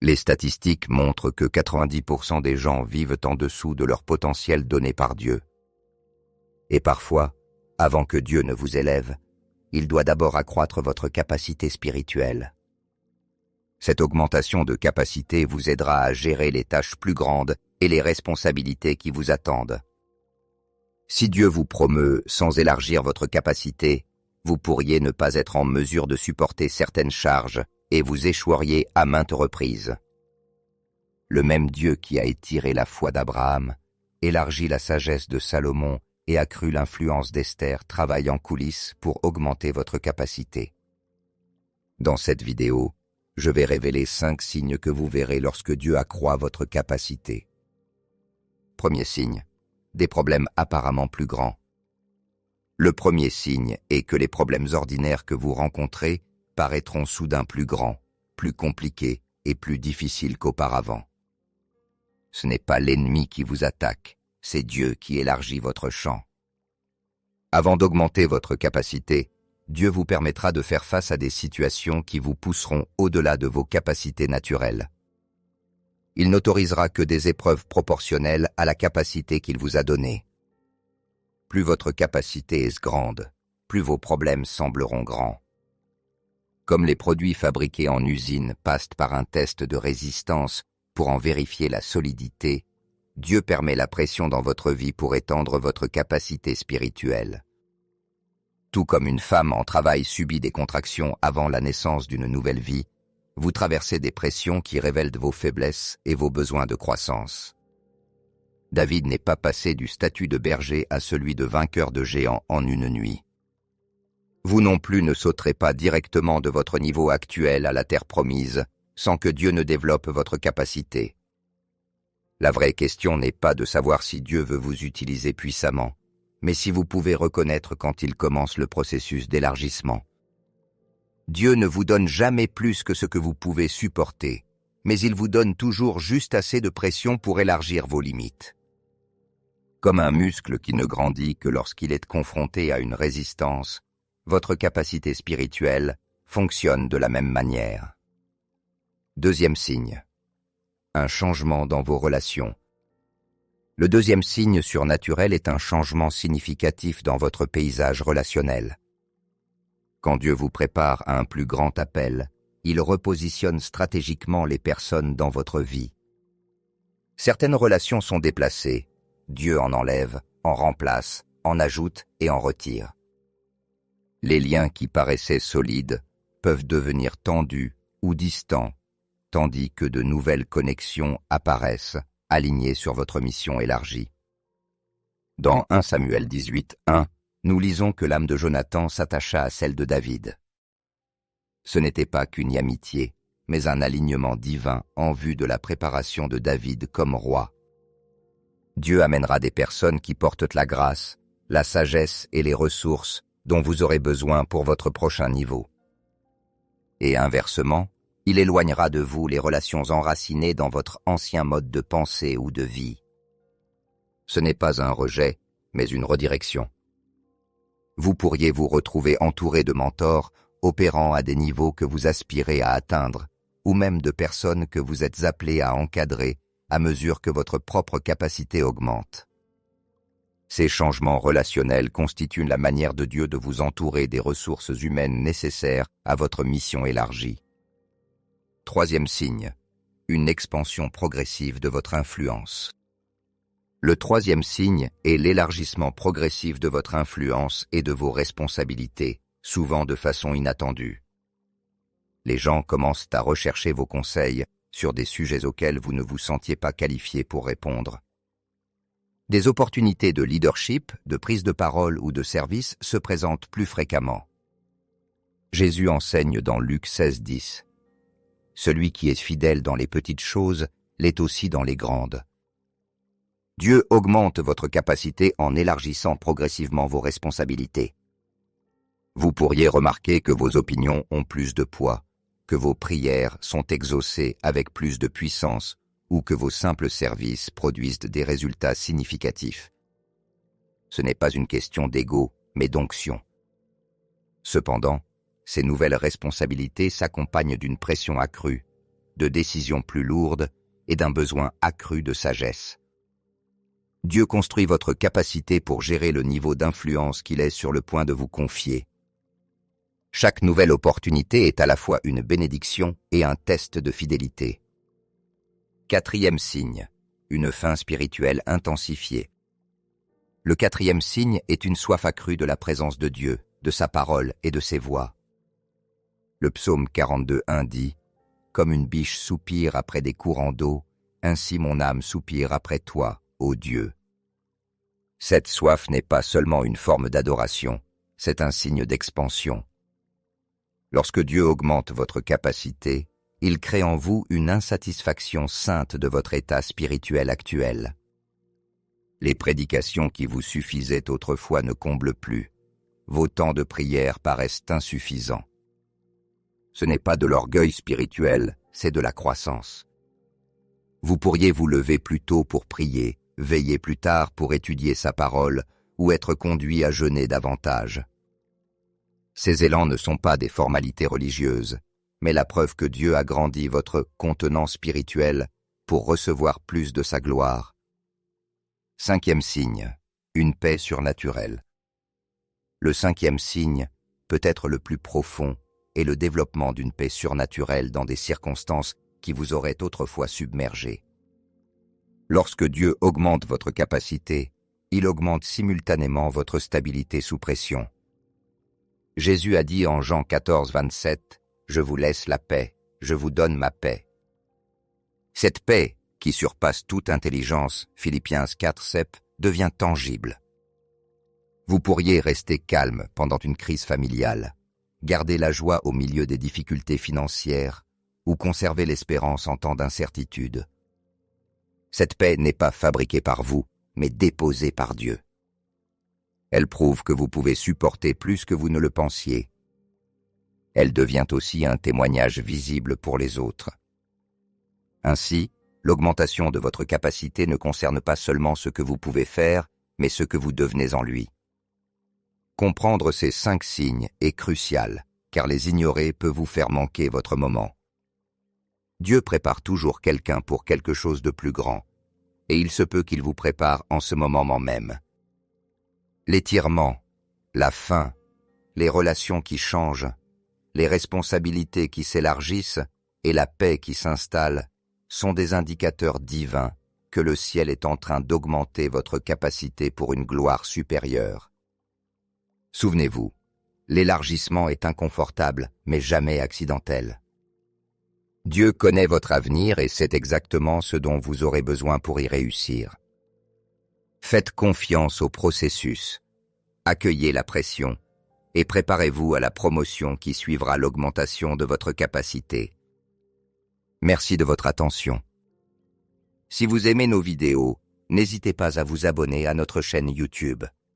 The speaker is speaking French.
Les statistiques montrent que 90% des gens vivent en dessous de leur potentiel donné par Dieu. Et parfois, avant que Dieu ne vous élève, il doit d'abord accroître votre capacité spirituelle. Cette augmentation de capacité vous aidera à gérer les tâches plus grandes et les responsabilités qui vous attendent. Si Dieu vous promeut sans élargir votre capacité, vous pourriez ne pas être en mesure de supporter certaines charges et vous échoueriez à maintes reprises. Le même Dieu qui a étiré la foi d'Abraham, élargi la sagesse de Salomon et accru l'influence d'Esther travaille en coulisses pour augmenter votre capacité. Dans cette vidéo, je vais révéler 5 signes que vous verrez lorsque Dieu accroît votre capacité. Premier signe, des problèmes apparemment plus grands. Le premier signe est que les problèmes ordinaires que vous rencontrez paraîtront soudain plus grands, plus compliqués et plus difficiles qu'auparavant. Ce n'est pas l'ennemi qui vous attaque, c'est Dieu qui élargit votre champ. Avant d'augmenter votre capacité, Dieu vous permettra de faire face à des situations qui vous pousseront au-delà de vos capacités naturelles. Il n'autorisera que des épreuves proportionnelles à la capacité qu'il vous a donnée. Plus votre capacité est grande, plus vos problèmes sembleront grands. Comme les produits fabriqués en usine passent par un test de résistance pour en vérifier la solidité, Dieu permet la pression dans votre vie pour étendre votre capacité spirituelle. Tout comme une femme en travail subit des contractions avant la naissance d'une nouvelle vie, vous traversez des pressions qui révèlent vos faiblesses et vos besoins de croissance. David n'est pas passé du statut de berger à celui de vainqueur de géants en une nuit. Vous non plus ne sauterez pas directement de votre niveau actuel à la terre promise sans que Dieu ne développe votre capacité. La vraie question n'est pas de savoir si Dieu veut vous utiliser puissamment, mais si vous pouvez reconnaître quand il commence le processus d'élargissement. Dieu ne vous donne jamais plus que ce que vous pouvez supporter, mais il vous donne toujours juste assez de pression pour élargir vos limites. Comme un muscle qui ne grandit que lorsqu'il est confronté à une résistance, votre capacité spirituelle fonctionne de la même manière. Deuxième signe. Un changement dans vos relations. Le deuxième signe surnaturel est un changement significatif dans votre paysage relationnel. Quand Dieu vous prépare à un plus grand appel, il repositionne stratégiquement les personnes dans votre vie. Certaines relations sont déplacées, Dieu en enlève, en remplace, en ajoute et en retire. Les liens qui paraissaient solides peuvent devenir tendus ou distants, tandis que de nouvelles connexions apparaissent, alignées sur votre mission élargie. Dans 1 Samuel 18, 1, nous lisons que l'âme de Jonathan s'attacha à celle de David. Ce n'était pas qu'une amitié, mais un alignement divin en vue de la préparation de David comme roi. Dieu amènera des personnes qui portent la grâce, la sagesse et les ressources dont vous aurez besoin pour votre prochain niveau. Et inversement, il éloignera de vous les relations enracinées dans votre ancien mode de pensée ou de vie. Ce n'est pas un rejet, mais une redirection. Vous pourriez vous retrouver entouré de mentors opérant à des niveaux que vous aspirez à atteindre, ou même de personnes que vous êtes appelés à encadrer à mesure que votre propre capacité augmente. Ces changements relationnels constituent la manière de Dieu de vous entourer des ressources humaines nécessaires à votre mission élargie. Troisième signe, une expansion progressive de votre influence. Le troisième signe est l'élargissement progressif de votre influence et de vos responsabilités, souvent de façon inattendue. Les gens commencent à rechercher vos conseils sur des sujets auxquels vous ne vous sentiez pas qualifié pour répondre. Des opportunités de leadership, de prise de parole ou de service se présentent plus fréquemment. Jésus enseigne dans Luc 16, 10. « Celui qui est fidèle dans les petites choses l'est aussi dans les grandes. » Dieu augmente votre capacité en élargissant progressivement vos responsabilités. Vous pourriez remarquer que vos opinions ont plus de poids, que vos prières sont exaucées avec plus de puissance ou que vos simples services produisent des résultats significatifs. Ce n'est pas une question d'ego, mais d'onction. Cependant, ces nouvelles responsabilités s'accompagnent d'une pression accrue, de décisions plus lourdes et d'un besoin accru de sagesse. Dieu construit votre capacité pour gérer le niveau d'influence qu'il est sur le point de vous confier. Chaque nouvelle opportunité est à la fois une bénédiction et un test de fidélité. 4e signe, une faim spirituelle intensifiée. Le 4e signe est une soif accrue de la présence de Dieu, de sa parole et de ses voix. Le psaume 42:1 dit « Comme une biche soupire après des courants d'eau, ainsi mon âme soupire après toi, ô Dieu. » Cette soif n'est pas seulement une forme d'adoration, c'est un signe d'expansion. Lorsque Dieu augmente votre capacité, il crée en vous une insatisfaction sainte de votre état spirituel actuel. Les prédications qui vous suffisaient autrefois ne comblent plus. Vos temps de prière paraissent insuffisants. Ce n'est pas de l'orgueil spirituel, c'est de la croissance. Vous pourriez vous lever plus tôt pour prier, veiller plus tard pour étudier sa parole ou être conduit à jeûner davantage. Ces élans ne sont pas des formalités religieuses, mais la preuve que Dieu a grandi votre contenant spirituel pour recevoir plus de sa gloire. 5e signe, une paix surnaturelle. Le 5e signe, peut être le plus profond, est le développement d'une paix surnaturelle dans des circonstances qui vous auraient autrefois submergé. Lorsque Dieu augmente votre capacité, il augmente simultanément votre stabilité sous pression. Jésus a dit en Jean 14:27, « Je vous laisse la paix, je vous donne ma paix. » Cette paix, qui surpasse toute intelligence, Philippiens 4:7, devient tangible. Vous pourriez rester calme pendant une crise familiale, garder la joie au milieu des difficultés financières ou conserver l'espérance en temps d'incertitude. Cette paix n'est pas fabriquée par vous, mais déposée par Dieu. Elle prouve que vous pouvez supporter plus que vous ne le pensiez. Elle devient aussi un témoignage visible pour les autres. Ainsi, l'augmentation de votre capacité ne concerne pas seulement ce que vous pouvez faire, mais ce que vous devenez en lui. Comprendre ces 5 signes est crucial, car les ignorer peut vous faire manquer votre moment. Dieu prépare toujours quelqu'un pour quelque chose de plus grand, et il se peut qu'il vous prépare en ce moment même. L'étirement, la faim, les relations qui changent, les responsabilités qui s'élargissent et la paix qui s'installe sont des indicateurs divins que le ciel est en train d'augmenter votre capacité pour une gloire supérieure. Souvenez-vous, l'élargissement est inconfortable, mais jamais accidentel. Dieu connaît votre avenir et sait exactement ce dont vous aurez besoin pour y réussir. Faites confiance au processus, accueillez la pression et préparez-vous à la promotion qui suivra l'augmentation de votre capacité. Merci de votre attention. Si vous aimez nos vidéos, n'hésitez pas à vous abonner à notre chaîne YouTube.